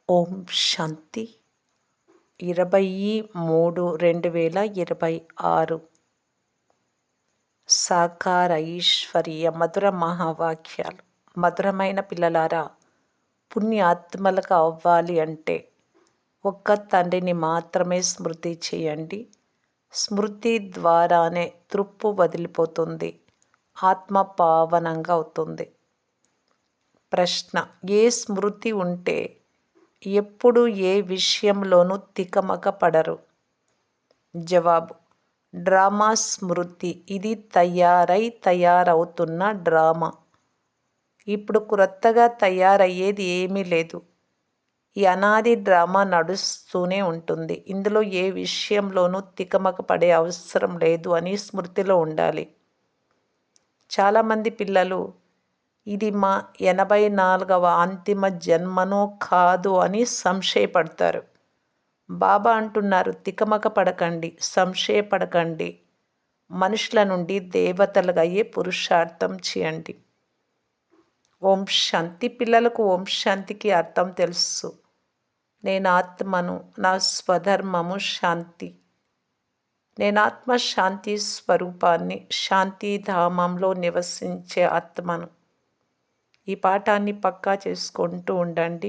ఓం శాంతి 23/2/2026 సాకార ఈశ్వరీయ మధుర మహావాక్యాలు. మధురమైన పిల్లలారా, పుణ్యాత్మలుగా అవ్వాలి అంటే ఒక్క తండ్రిని మాత్రమే స్మృతి చేయండి. స్మృతి ద్వారానే తృప్పు వదిలిపోతుంది, ఆత్మ పావనంగా అవుతుంది. ప్రశ్న: ఏ స్మృతి ఉంటే ఎప్పుడు ఏ విషయంలోనూ తికమక పడరు? జవాబు: డ్రామా స్మృతి. ఇది తయారవుతున్న డ్రామా. ఇప్పుడు క్రొత్తగా తయారయ్యేది ఏమీ లేదు. ఈ అనాది డ్రామా నడుస్తూనే ఉంటుంది. ఇందులో ఏ విషయంలోనూ తికమక పడే అవసరం లేదు అని స్మృతిలో ఉండాలి. చాలామంది పిల్లలు ఇది మా 84వ అంతిమ జన్మనో కాదు అని సంశయపడతారు. బాబా అంటున్నారు, తికమక పడకండి, సంశయపడకండి. మనుషుల నుండి దేవతలుగా అయ్యే పురుషార్థం చేయండి. ఓం శాంతి. పిల్లలకు ఓం శాంతికి అర్థం తెలుసు. నేను ఆత్మను, నా స్వధర్మము శాంతి. నేను ఆత్మ శాంతి స్వరూపాన్ని, శాంతిధామంలో నివసించే ఆత్మను. ఈ పాఠాన్ని పక్కా చేసుకుంటూ ఉండండి.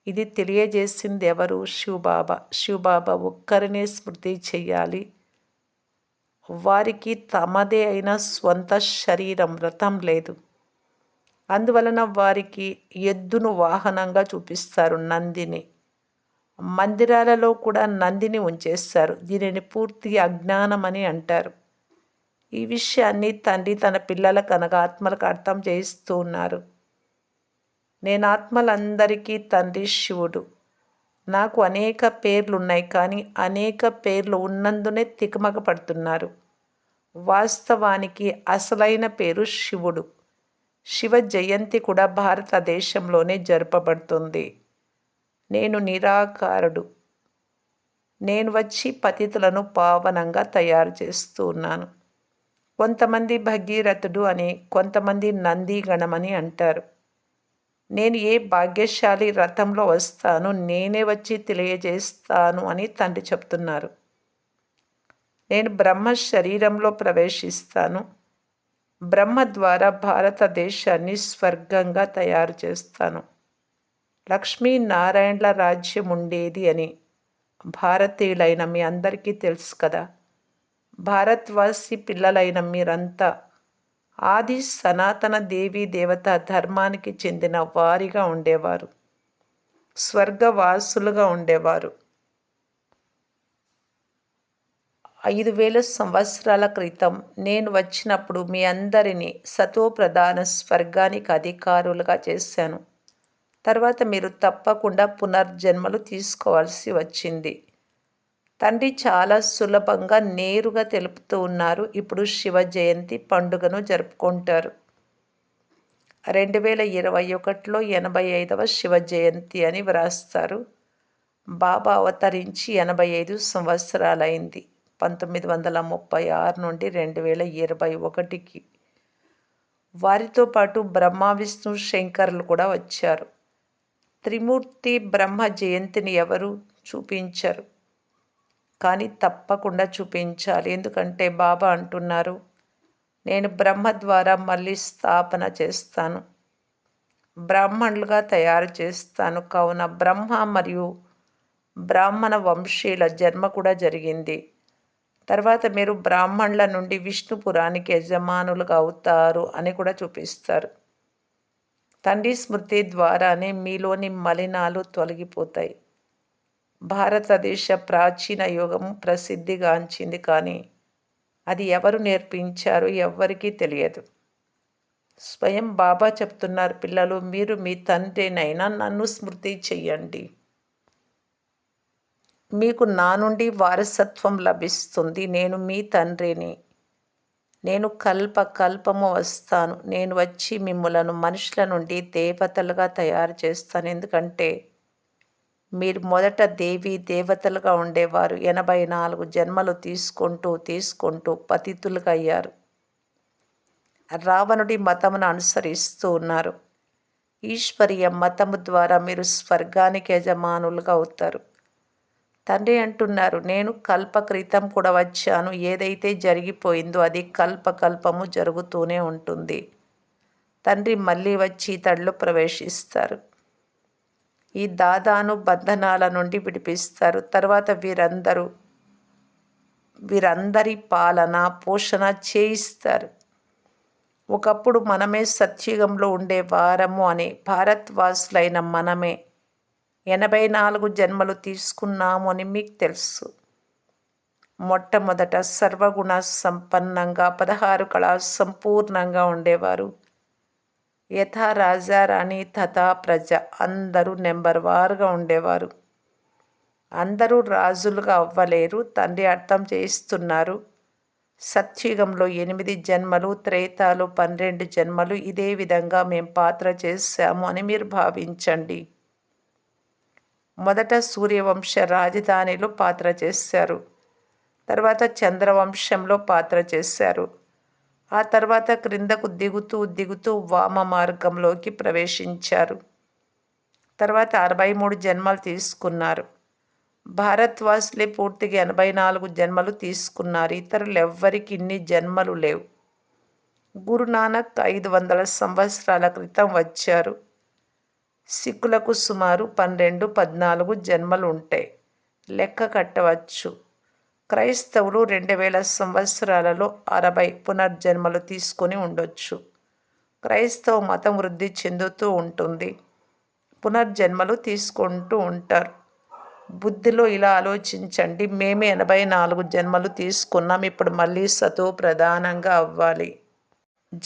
ఇది తెలియజేసింది ఎవరు? శివబాబా. శివబాబా ఒక్కరినే స్మృతి చెయ్యాలి. వారికి తమదే అయిన స్వంత శరీరం, రథం లేదు. అందువలన వారికి ఎద్దును వాహనంగా చూపిస్తారు, నందిని. మందిరాలలో కూడా నందిని ఉంచేస్తారు. దీనిని పూర్తి అజ్ఞానం అని అంటారు. ఈ విషయాన్ని తండ్రి తన పిల్లలకు అనగా ఆత్మలకు అర్థం చేయిస్తూ ఉన్నారు. నేను ఆత్మలందరికీ తండ్రి శివుడు. నాకు అనేక పేర్లున్నాయి, కానీ అనేక పేర్లు ఉన్నందునే తికమక పడుతున్నారు. వాస్తవానికి అసలైన పేరు శివుడు. శివ జయంతి కూడా భారతదేశంలోనే జరపబడుతుంది. నేను నిరాకారుడు. నేను వచ్చి పతితులను పావనంగా తయారు చేస్తూ ఉన్నాను. కొంతమంది భగీరథుడు అని, కొంతమంది నందిగణమని అంటారు. నేను ఏ భాగ్యశాలి రథంలో వస్తాను, నేనే వచ్చి తెలియజేస్తాను అని తండ్రి చెప్తున్నారు. నేను బ్రహ్మ శరీరంలో ప్రవేశిస్తాను. బ్రహ్మ ద్వారా భారతదేశాన్ని స్వర్గంగా తయారు చేస్తాను. లక్ష్మీనారాయణల రాజ్యం ఉండేది అని భారతీయులైన మీ అందరికీ తెలుసు కదా. భారత్వాసి పిల్లలైన మీరంతా ఆది సనాతన దేవీ దేవత ధర్మానికి చెందిన వారిగా ఉండేవారు, స్వర్గవాసులుగా ఉండేవారు. 5000 సంవత్సరాల క్రితం నేను వచ్చినప్పుడు మీ అందరినీ సతోప్రధాన స్వర్గానికి అధికారులుగా చేశాను. తర్వాత మీరు తప్పకుండా పునర్జన్మలు తీసుకోవాల్సి వచ్చింది. తండ్రి చాలా సులభంగా నేరుగా తెలుపుతూ ఉన్నారు. ఇప్పుడు శివ జయంతి పండుగను జరుపుకుంటారు. 2021లో 85వ శివ జయంతి అని వ్రాస్తారు. బాబా అవతరించి 85 సంవత్సరాలైంది. 1936 నుండి 2021కి. వారితో పాటు బ్రహ్మ, విష్ణు, శంకర్లు కూడా వచ్చారు. త్రిమూర్తి బ్రహ్మ జయంతిని ఎవరు చూపించరు, కానీ తప్పకుండా చూపించాలి. ఎందుకంటే బాబా అంటున్నారు, నేను బ్రహ్మ ద్వారా మళ్ళీ స్థాపన చేస్తాను, బ్రాహ్మణులుగా తయారు చేస్తాను. కావున బ్రహ్మ మరియు బ్రాహ్మణ వంశీయుల జన్మ కూడా జరిగింది. తర్వాత మీరు బ్రాహ్మణుల నుండి విష్ణుపురానికి యజమానులుగా అవుతారు అని కూడా చూపిస్తారు. తండ్రి స్మృతి ద్వారానే మీలోని మలినాలు తొలగిపోతాయి. భారతదేశ ప్రాచీన యోగం ప్రసిద్ధిగాంచింది, కానీ అది ఎవరు నేర్పించారో ఎవ్వరికీ తెలియదు. స్వయం బాబా చెప్తున్నారు, పిల్లలు మీరు మీ తండ్రినైనా నన్ను స్మృతి చెయ్యండి. మీకు నా నుండి వారసత్వం లభిస్తుంది. నేను మీ తండ్రిని. నేను కల్పము వస్తాను. నేను వచ్చి మిమ్ములను మనుషుల నుండి దేవతలుగా తయారు చేస్తాను. ఎందుకంటే మీరు మొదట దేవీ దేవతలుగా ఉండేవారు. 84 జన్మలు తీసుకుంటూ పతితులుగా అయ్యారు. రావణుడి మతమును అనుసరిస్తూ ఉన్నారు. ఈశ్వరీయ మతము ద్వారా మీరు స్వర్గానికి యజమానులుగా అవుతారు. తండ్రి అంటున్నారు, నేను కల్పక్రితం కూడా వచ్చాను. ఏదైతే జరిగిపోయిందో అది కల్పకల్పము జరుగుతూనే ఉంటుంది. తండ్రి మళ్ళీ వచ్చి ఇతడిలో ప్రవేశిస్తారు. ఈ దాదాను బంధనాల నుండి విడిపిస్తారు. తర్వాత వీరందరి పాలన పోషణ చేయిస్తారు. ఒకప్పుడు మనమే సత్యుగంలో ఉండే వారము అని భారత్వాసులైన మనమే 84 జన్మలు తీసుకున్నాము అని మీకు తెలుసు. మొట్టమొదట సర్వగుణ సంపన్నంగా 16 కళా సంపూర్ణంగా ఉండేవారు. యథా రాజా రాణి తథా ప్రజ, అందరూ నెంబర్ వారుగా ఉండేవారు. అందరూ రాజులుగా అవ్వలేరు. తండ్రి అర్థం చేయిస్తున్నారు. సత్యుగంలో 8 జన్మలు, త్రేతాలు 12 జన్మలు, ఇదే విధంగా మేం పాత్ర చేశాము అని మీరు భావించండి. మొదట సూర్యవంశ రాజధానిలో పాత్ర చేశారు. తర్వాత చంద్రవంశంలో పాత్ర చేశారు. ఆ తర్వాత క్రిందకు దిగుతూ దిగుతూ వామ మార్గంలోకి ప్రవేశించారు. తర్వాత 63 జన్మలు తీసుకున్నారు. భారత్వాసులే పూర్తిగా 84 జన్మలు తీసుకున్నారు. ఇతరులెవ్వరికి ఇన్ని జన్మలు లేవు. గురునానక్ 500 సంవత్సరాల క్రితం వచ్చారు. సిక్కులకు సుమారు 12, 14 జన్మలు ఉంటాయి. లెక్క కట్టవచ్చు. క్రైస్తవులు 2000 సంవత్సరాలలో 60 పునర్జన్మలు తీసుకొని ఉండొచ్చు. క్రైస్తవ మతం వృద్ధి చెందుతూ ఉంటుంది. పునర్జన్మలు తీసుకుంటూ ఉంటారు. బుద్ధిలో ఇలా ఆలోచించండి, మేమే 84 జన్మలు తీసుకున్నాం. ఇప్పుడు మళ్ళీ సతో ప్రధానంగా అవ్వాలి.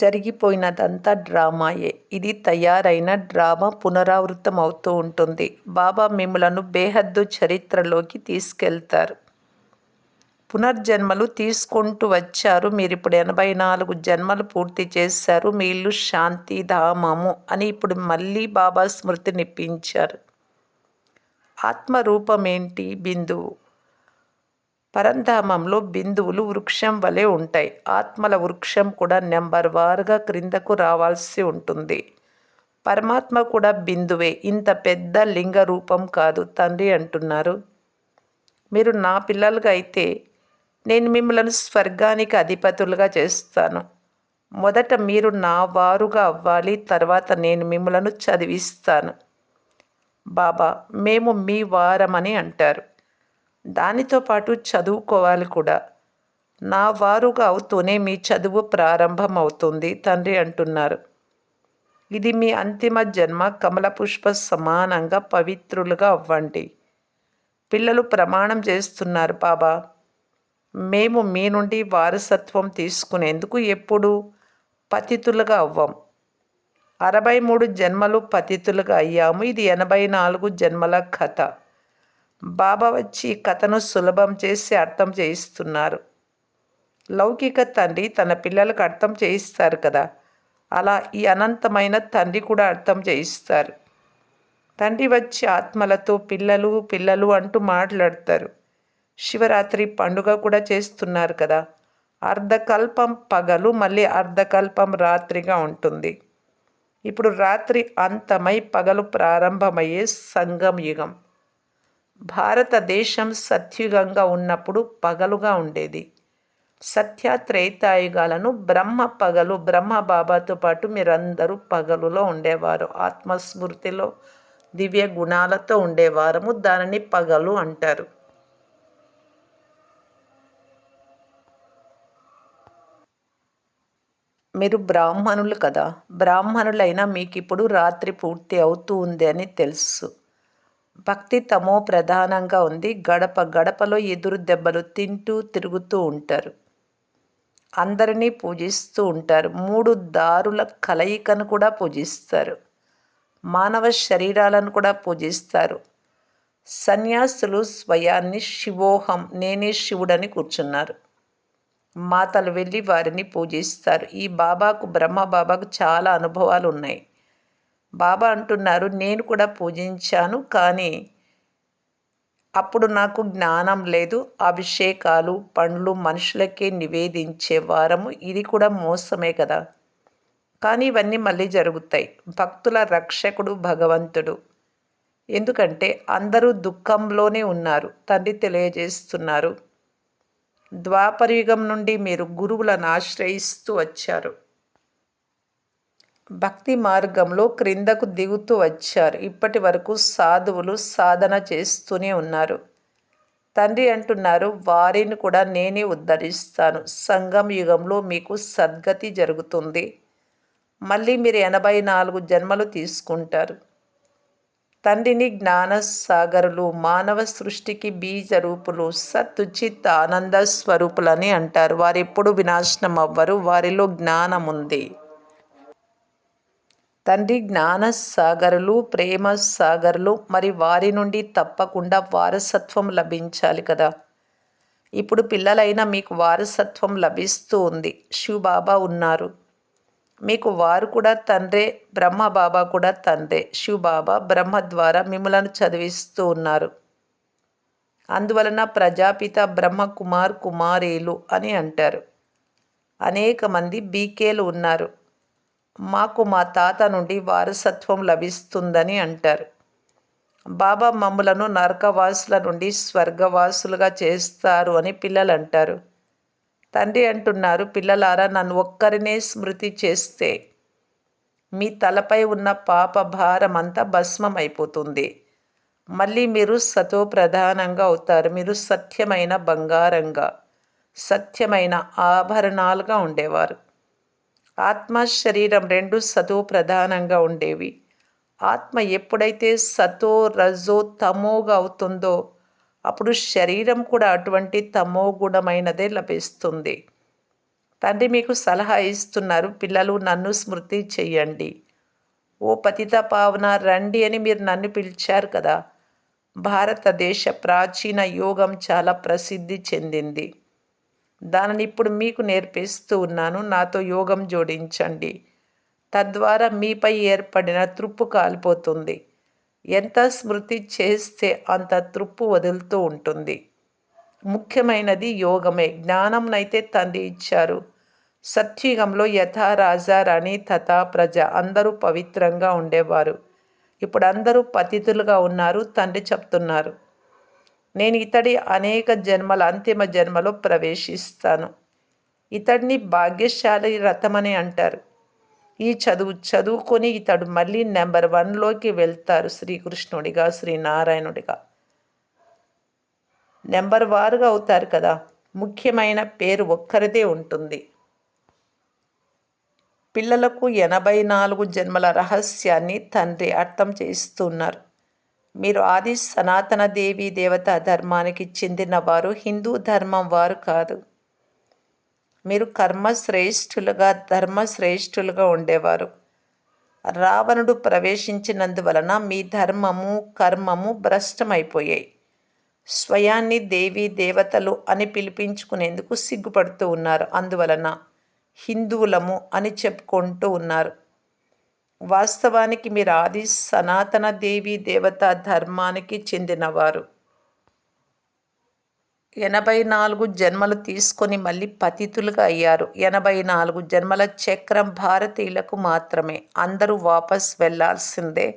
జరిగిపోయినదంతా డ్రామాయే. ఇది తయారైన డ్రామా పునరావృతం అవుతూ ఉంటుంది. బాబా మిమ్ములను బేహద్దు చరిత్రలోకి తీసుకెళ్తారు. పునర్జన్మలు తీసుకుంటూ వచ్చారు. మీరిప్పుడు 84 జన్మలు పూర్తి చేశారు. మీ ఇల్లు శాంతిధామము అని ఇప్పుడు మళ్ళీ బాబా స్మృతినిప్పించారు. ఆత్మరూపమేంటి? బిందువు. పరంధామంలో బిందువులు వృక్షం వలె ఉంటాయి. ఆత్మల వృక్షం కూడా నెంబర్ వారుగా క్రిందకు రావాల్సి ఉంటుంది. పరమాత్మ కూడా బిందువే, ఇంత పెద్ద లింగ రూపం కాదు. తండ్రి అంటున్నారు, మీరు నా పిల్లలుగా అయితే నేను మిమ్మల్ని స్వర్గానికి అధిపతులుగా చేస్తాను. మొదట మీరు నా వారుగా అవ్వాలి. తర్వాత నేను మిమ్మలను చదివిస్తాను. బాబా, మేము మీ వారమని అంటారు. దానితో పాటు చదువుకోవాలి కూడా. నా వారుగా అవుతూనే మీ చదువు ప్రారంభం అవుతుంది. తండ్రి అంటున్నారు, ఇది మీ అంతిమ జన్మ. కమల పుష్ప సమానంగా పవిత్రులుగా అవ్వండి. పిల్లలు ప్రమాణం చేస్తున్నారు, బాబా మేము మీ నుండి వారసత్వం తీసుకునేందుకు ఎప్పుడు పతితులుగా అవ్వం. 63 జన్మలు పతితులుగా అయ్యాము. ఇది 84 జన్మల కథ. బాబా వచ్చి ఈ కథను సులభం చేసి అర్థం చేయిస్తున్నారు. లౌకిక తండ్రి తన పిల్లలకు అర్థం చేయిస్తారు కదా, అలా ఈ అనంతమైన తండ్రి కూడా అర్థం చేయిస్తారు. తండ్రి వచ్చి ఆత్మలతో పిల్లలు పిల్లలు అంటూ మాట్లాడతారు. శివరాత్రి పండుగ కూడా చేస్తున్నారు కదా. అర్ధకల్పం పగలు, మళ్ళీ అర్ధకల్పం రాత్రిగా ఉంటుంది. ఇప్పుడు రాత్రి అంతమై పగలు ప్రారంభమయ్యే సంగం యుగం. భారతదేశం సత్యుగంగా ఉన్నప్పుడు పగలుగా ఉండేది. సత్య త్రేతాయుగాలను బ్రహ్మ పగలు, బ్రహ్మ బాబాతో పాటు మీరందరూ పగలులో ఉండేవారు. ఆత్మస్మృతిలో దివ్య గుణాలతో ఉండేవారము. దానిని పగలు అంటారు. మీరు బ్రాహ్మణులు కదా. బ్రాహ్మణులైనా మీకు ఇప్పుడు రాత్రి పూర్తి అవుతూ ఉంది అని తెలుసు. భక్తి తమో ప్రధానంగా ఉంది. గడప గడపలో ఎదురు దెబ్బలు తింటూ తిరుగుతూ ఉంటారు. అందరినీ పూజిస్తూ ఉంటారు. 3 దారుల కలయికను కూడా పూజిస్తారు. మానవ శరీరాలను కూడా పూజిస్తారు. సన్యాసులు స్వయాన్ని శివోహం, నేనే శివుడని కూర్చున్నారు. మాతలు వెళ్ళి వారిని పూజిస్తారు. ఈ బాబాకు, బ్రహ్మ బాబాకు చాలా అనుభవాలు ఉన్నాయి. బాబా అంటున్నారు, నేను కూడా పూజించాను, కానీ అప్పుడు నాకు జ్ఞానం లేదు. అభిషేకాలు పండ్లు మనుషులకే నివేదించే వారము. ఇది కూడా మోసమే కదా. కానీ ఇవన్నీ మళ్ళీ జరుగుతాయి. భక్తుల రక్షకుడు భగవంతుడు. ఎందుకంటే అందరూ దుఃఖంలోనే ఉన్నారు. తండ్రి తెలియజేస్తున్నారు. ద్వాపరయుగం నుండి మీరు గురువులను ఆశ్రయిస్తూ వచ్చారు. భక్తి మార్గంలో క్రిందకు దిగుతూ వచ్చారు. ఇప్పటి వరకు సాధువులు సాధన చేస్తూనే ఉన్నారు. తండ్రి అంటున్నారు, వారిని కూడా నేనే ఉద్ధరిస్తాను. సంగం యుగంలో మీకు సద్గతి జరుగుతుంది. మళ్ళీ మీరు 84 జన్మలు తీసుకుంటారు. తండ్రిని జ్ఞానసాగరులు, మానవ సృష్టికి బీజ రూపులు, సత్ ఆనంద స్వరూపులని అంటారు. వారు ఎప్పుడు వినాశనం అవ్వరు. వారిలో జ్ఞానం ఉంది. తండ్రి జ్ఞానసాగరులు, ప్రేమ సాగరులు. మరి వారి నుండి తప్పకుండా వారసత్వం లభించాలి కదా. ఇప్పుడు పిల్లలైనా మీకు వారసత్వం లభిస్తూ ఉంది. శివబాబా ఉన్నారు. మీకు వారు కూడా తండ్రే. బ్రహ్మ బాబా కూడా తండ్రే. శివబాబా బ్రహ్మ ద్వారా మిమ్మలను చదివిస్తూ ఉన్నారు. అందువలన ప్రజాపిత బ్రహ్మ కుమార్ కుమారీలు అని అంటారు. అనేక మంది బీకేలు ఉన్నారు. మాకు మా తాత నుండి వారసత్వం లభిస్తుందని అంటారు. బాబా మమ్ములను నరకవాసుల నుండి స్వర్గవాసులుగా చేస్తారు అని పిల్లలు అంటారు. తండ్రి అంటున్నారు, పిల్లలారా, నన్ను ఒక్కరినే స్మృతి చేస్తే మీ తలపై ఉన్న పాప భారం అంతా భస్మం అయిపోతుంది. మళ్ళీ మీరు సతో ప్రధానంగా అవుతారు. మీరు సత్యమైన బంగారంగా, సత్యమైన ఆభరణాలుగా ఉండేవారు. ఆత్మ శరీరం రెండు సతో ప్రధానంగా ఉండేవి. ఆత్మ ఎప్పుడైతే సతో రజో తమోగా అవుతుందో అప్పుడు శరీరం కూడా అటువంటి తమో గుణమైనదే లభిస్తుంది. తండ్రి మీకు సలహా ఇస్తున్నారు, పిల్లలు నన్ను స్మృతి చెయ్యండి. ఓ పతిత పావన రండి అని మీరు నన్ను పిలిచారు కదా. భారతదేశ ప్రాచీన యోగం చాలా ప్రసిద్ధి చెందింది. దానిని ఇప్పుడు మీకు నేర్పిస్తూ ఉన్నాను. నాతో యోగం జోడించండి. తద్వారా మీపై ఏర్పడిన త్రుప్పు కాలిపోతుంది. ఎంత స్మృతి చేస్తే అంత త్రుప్పు వదులుతూ ఉంటుంది. ముఖ్యమైనది యోగమే. జ్ఞానంనైతే తండ్రి ఇచ్చారు. సత్యుగంలో యథా రాజా రాణి తథా ప్రజ అందరూ పవిత్రంగా ఉండేవారు. ఇప్పుడు అందరూ పతితులుగా ఉన్నారు. తండ్రి చెప్తున్నారు, నేను ఇతడి అనేక జన్మల అంతిమ జన్మలో ప్రవేశిస్తాను. ఇతడిని భాగ్యశాలి రథమని అంటారు. ఈ చదువుకొని ఇతడు మళ్ళీ నెంబర్ 1లోకి వెళ్తారు. శ్రీకృష్ణుడిగా, శ్రీనారాయణుడిగా నెంబర్ వారుగా అవుతారు కదా. ముఖ్యమైన పేరు ఒక్కరిదే ఉంటుంది. పిల్లలకు 84 జన్మల రహస్యాన్ని తండ్రి అర్థం చేస్తున్నారు. మీరు ఆది సనాతన దేవీ దేవత ధర్మానికి చెందినవారు, హిందూ ధర్మం వారు కాదు. మీరు కర్మశ్రేష్ఠులుగా, ధర్మశ్రేష్ఠులుగా ఉండేవారు. రావణుడు ప్రవేశించినందువలన మీ ధర్మము, కర్మము భ్రష్టమైపోయాయి. స్వయాన్ని దేవీ దేవతలు అని పిలిపించుకునేందుకు సిగ్గుపడుతూ ఉన్నారు. అందువలన హిందువులము అని చెప్పుకుంటూ ఉన్నారు. వాస్తవానికి మీరు ఆది సనాతన దేవీ దేవత ధర్మానికి చెందినవారు. 84 జన్మలు తీసుకొని మళ్ళీ పతితులుగా అయ్యారు. 84 జన్మల చక్రం భారతీయులకు మాత్రమే. అందరూ వాపస్ వెళ్లాల్సిందే.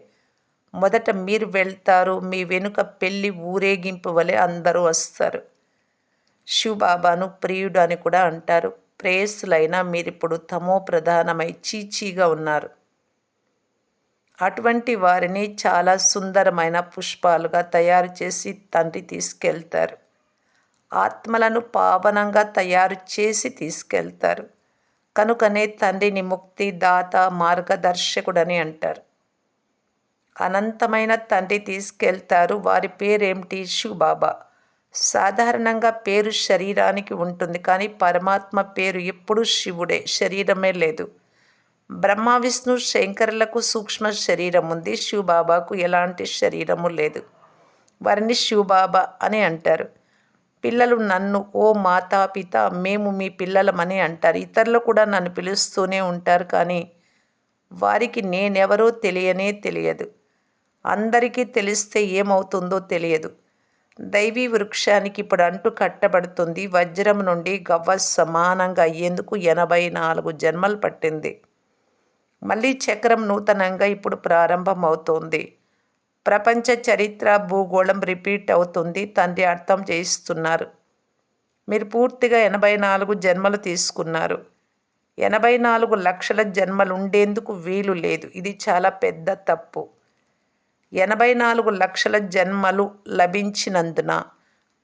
మొదట మీరు వెళ్తారు. మీ వెనుక పెళ్లి ఊరేగింపు వలె అందరూ వస్తారు. శివబాబాను ప్రియుడు అని కూడా అంటారు. ప్రేయస్సులైనా మీరిప్పుడు తమో ప్రధానమై చీచీగా ఉన్నారు. అటువంటి వారిని చాలా సుందరమైన పుష్పాలుగా తయారు చేసి తండ్రి తీసుకెళ్తారు. ఆత్మలను పావనంగా తయారు చేసి తీసుకెళ్తారు. కనుకనే తండ్రిని ముక్తి దాత, మార్గదర్శకుడని అంటారు. అనంతమైన తండ్రి తీసుకెళ్తారు. వారి పేరేమిటి? శివబాబా. సాధారణంగా పేరు శరీరానికి ఉంటుంది, కానీ పరమాత్మ పేరు ఎప్పుడూ శివుడే. శరీరమే లేదు. బ్రహ్మ విష్ణు శంకరులకు సూక్ష్మ శరీరం ఉంది. శివబాబాకు ఎలాంటి శరీరము లేదు. వారిని శివబాబా అని అంటారు. పిల్లలు నన్ను ఓ మాతాపిత, మేము మీ పిల్లలమని అంటారు. ఇతరులు కూడా నన్ను పిలుస్తూనే ఉంటారు, కానీ వారికి నేనెవరో తెలియదు. అందరికీ తెలిస్తే ఏమవుతుందో తెలియదు. దైవీ వృక్షానికి ఇప్పుడు అంటు కట్టబడుతుంది. వజ్రం నుండి గవ్వ సమానంగా అయ్యేందుకు 84 జన్మలు పట్టింది. మళ్ళీ చక్రం నూతనంగా ఇప్పుడు ప్రారంభమవుతోంది. ప్రపంచ చరిత్ర భూగోళం రిపీట్ అవుతుంది. తండ్రి అర్థం చేయిస్తున్నారు. మీరు పూర్తిగా 84 జన్మలు తీసుకున్నారు. 84 లక్షల జన్మలు ఉండేందుకు వీలు లేదు. ఇది చాలా పెద్ద తప్పు. 84 లక్షల జన్మలు లభించినందున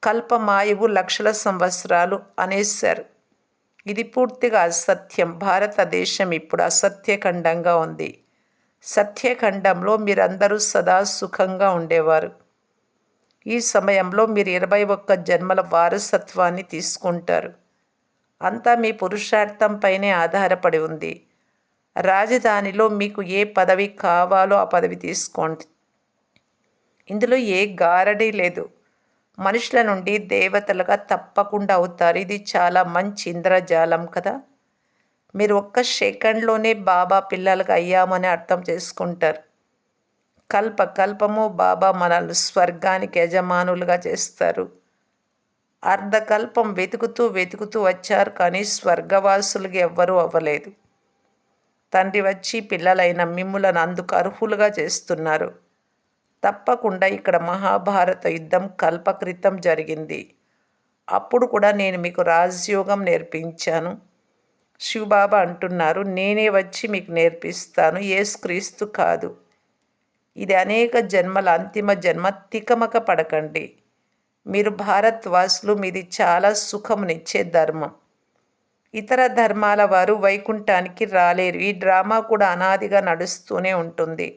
కల్పమాయువు లక్షల సంవత్సరాలు అనేశారు. ఇది పూర్తిగా అసత్యం. భారతదేశం ఇప్పుడు అసత్యఖండంగా ఉంది. సత్యఖండంలో మీరందరూ సదా సుఖంగా ఉండేవారు. ఈ సమయంలో మీరు 21 జన్మల వారసత్వాన్ని తీసుకుంటారు. అంతా మీ పురుషార్థంపైనే ఆధారపడి ఉంది. రాజధానిలో మీకు ఏ పదవి కావాలో ఆ పదవి తీసుకోండి. ఇందులో ఏ గారడీ లేదు. మనుషుల నుండి దేవతలుగా తప్పకుండా అవుతారు. ఇది చాలా మంచి ఇంద్రజాలం కదా. మీరు ఒక్క సెకండ్లోనే బాబా పిల్లలుగా అయ్యామని అర్థం చేసుకుంటారు. కల్పము బాబా మనల్ని స్వర్గానికి యజమానులుగా చేస్తారు. అర్ధకల్పం వెతుకుతూ వచ్చారు, కానీ స్వర్గవాసులుగా ఎవ్వరూ అవ్వలేదు. తండ్రి వచ్చి పిల్లలైన మిమ్ములను అందుకు అర్హులుగా చేస్తున్నారు. తప్పకుండా ఇక్కడ మహాభారత యుద్ధం కల్పక్రితం జరిగింది. అప్పుడు కూడా నేను మీకు రాజయోగం నేర్పించాను. శివబాబా అంటున్నారు, నేనే వచ్చి మీకు నేర్పిస్తాను, యేసుక్రీస్తు కాదు. ఇది అనేక జన్మల అంతిమ జన్మ. తికమక పడకండి. మీరు భారత్వాసులు. మీది చాలా సుఖమునిచ్చే ధర్మం. ఇతర ధర్మాల వారు వైకుంఠానికి రాలేరు. ఈ డ్రామా కూడా అనాదిగా నడుస్తూనే ఉంటుంది.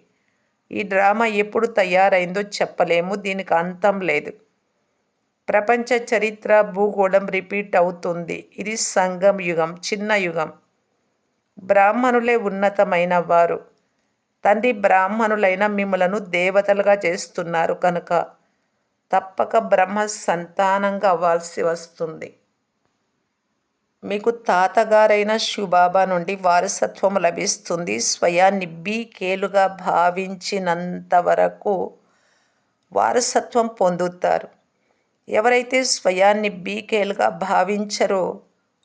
ఈ డ్రామా ఎప్పుడు తయారైందో చెప్పలేము. దీనికి అంతం లేదు. ప్రపంచ చరిత్ర భూగోళం రిపీట్ అవుతుంది. ఇది సంగం యుగం, చిన్న యుగం. బ్రాహ్మణులే ఉన్నతమైన వారు. తండ్రి బ్రాహ్మణులైన మిమ్మలను దేవతలుగా చేస్తున్నారు కనుక తప్పక బ్రహ్మ సంతానంగా అవ్వాల్సి వస్తుంది. మీకు తాతగారైన శివబాబా నుండి వారసత్వం లభిస్తుంది. స్వయాన్ని బీకేలుగా భావించినంత వరకు వారసత్వం పొందుతారు. ఎవరైతే స్వయాన్ని బీకేలుగా భావించరో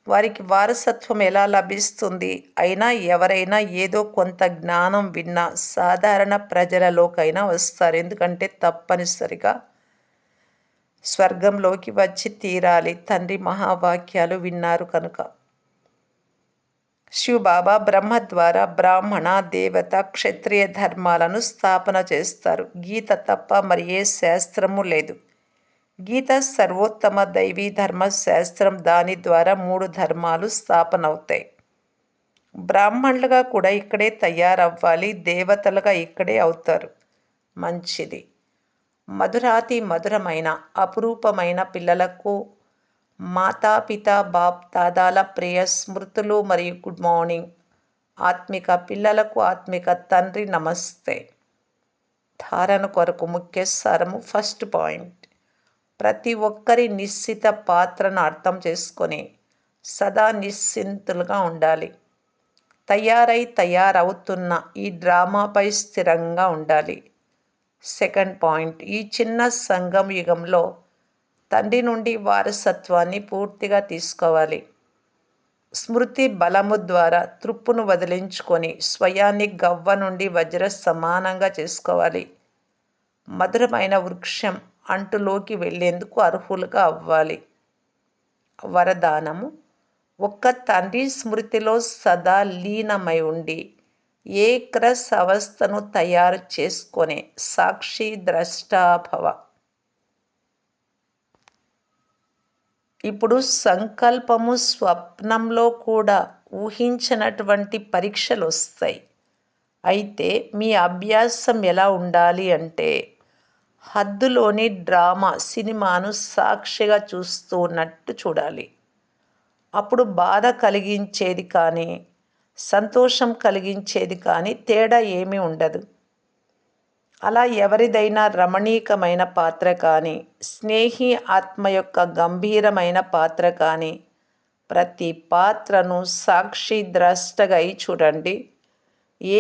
వారికి వారసత్వం ఎలా లభిస్తుంది? అయినా ఎవరైనా ఏదో కొంత జ్ఞానం విన్నా సాధారణ ప్రజలలోకైనా వస్తారు. ఎందుకంటే తప్పనిసరిగా స్వర్గంలోకి వచ్చి తీరాలి. తండ్రి మహావాక్యాలు విన్నారు కనుక. శివబాబా బ్రహ్మ ద్వారా బ్రాహ్మణ, దేవత, క్షత్రియ ధర్మాలను స్థాపన చేస్తారు. గీత తప్ప మరి ఏ శాస్త్రము లేదు. గీత సర్వోత్తమ దైవీ ధర్మశాస్త్రం. దాని ద్వారా 3 ధర్మాలు స్థాపన అవుతాయి. బ్రాహ్మణులుగా కూడా ఇక్కడే తయారవ్వాలి. దేవతలుగా ఇక్కడే అవుతారు. మంచిది. మధురాతి మధురమైన అపురూపమైన పిల్లలకు మాతాపిత బాప్ దాదాల ప్రియ స్మృతులు మరియు గుడ్ మార్నింగ్. ఆత్మిక పిల్లలకు ఆత్మిక తండ్రి నమస్తే. ధారణ కొరకు ముఖ్య సారము. ఫస్ట్ పాయింట్, ప్రతి ఒక్కరి నిశ్చిత పాత్రను అర్థం చేసుకొని సదా నిశ్చింతులుగా ఉండాలి. తయారవుతున్న ఈ డ్రామాపై స్థిరంగా ఉండాలి. సెకండ్ పాయింట్, ఈ చిన్న సంగం యుగంలో తండ్రి నుండి వారసత్వాన్ని పూర్తిగా తీసుకోవాలి. స్మృతి బలము ద్వారా తృప్పును వదిలించుకొని స్వయాన్ని గవ్వ నుండి వజ్ర సమానంగా చేసుకోవాలి. మధురమైన వృక్షం అంటులోకి వెళ్లేందుకు అర్హులుగా అవ్వాలి. వరదానము, ఒక్క తండ్రి స్మృతిలో సదా లీనమై ఉండి ఏక్రస్ అవస్థను తయారు చేసుకొనే సాక్షి ద్రష్టాభవ. ఇప్పుడు సంకల్పము స్వప్నంలో కూడా ఊహించినటువంటి పరీక్షలు వస్తాయి. అయితే మీ అభ్యాసం ఎలా ఉండాలి అంటే హద్దులోని డ్రామా సినిమాను సాక్షిగా చూస్తూ ఉన్నట్టు చూడాలి. అప్పుడు బాధ కలిగించేది కానీ సంతోషం కలిగించేది కానీ తేడా ఏమీ ఉండదు. అలా ఎవరిదైనా రమణీకమైన పాత్ర కానీ స్నేహి ఆత్మ యొక్క గంభీరమైన పాత్ర కానీ ప్రతి పాత్రను సాక్షి ద్రష్టగా చూడండి.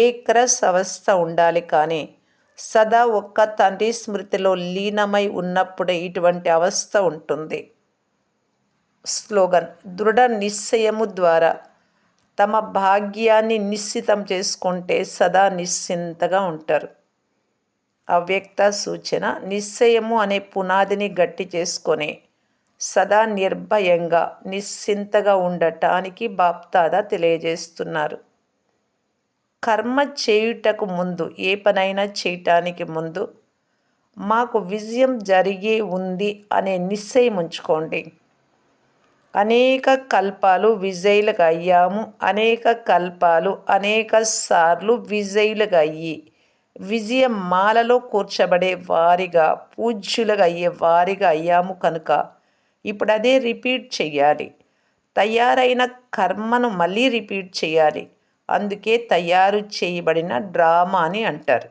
ఏక్రస్ అవస్థ ఉండాలి, కానీ సదా ఒక్క తండ్రి స్మృతిలో లీనమై ఉన్నప్పుడే ఇటువంటి అవస్థ ఉంటుంది. స్లోగన్, దృఢ నిశ్చయము ద్వారా తమ భాగ్యాన్ని నిశ్చితం చేసుకుంటే సదా నిశ్చింతగా ఉంటారు. అవ్యక్త సూచన నిశ్చయము అనే పునాదిని గట్టి చేసుకొని సదా నిర్భయంగా నిశ్చింతగా ఉండటానికి బాప్దాదా తెలియజేస్తున్నారు. కర్మ చేయుటకు ముందు, ఏ పనైనా చేయటానికి ముందు మాకు విజయం జరిగే ఉంది అనే నిశ్చయం ఉంచుకోండి. అనేక కల్పాలు విజయులుగా అయ్యాము, అనేక కల్పాలు అనేక సార్లు విజయులుగా అయ్యి విజయ మాలలో కూర్చబడే వారిగా, పూజ్యులుగా అయ్యే వారిగా అయ్యాము కనుక ఇప్పుడు అదే రిపీట్ చెయ్యాలి. తయారైన కర్మను మళ్ళీ రిపీట్ చేయాలి. అందుకే తయారు చేయబడిన డ్రామా అని అంటారు.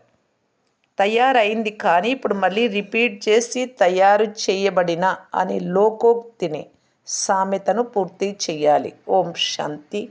తయారైంది కానీ ఇప్పుడు మళ్ళీ రిపీట్ చేసి తయారు చేయబడిన అని లోకోక్తిని, సామెతను పూర్తి చేయాలి. ఓం శాంతి.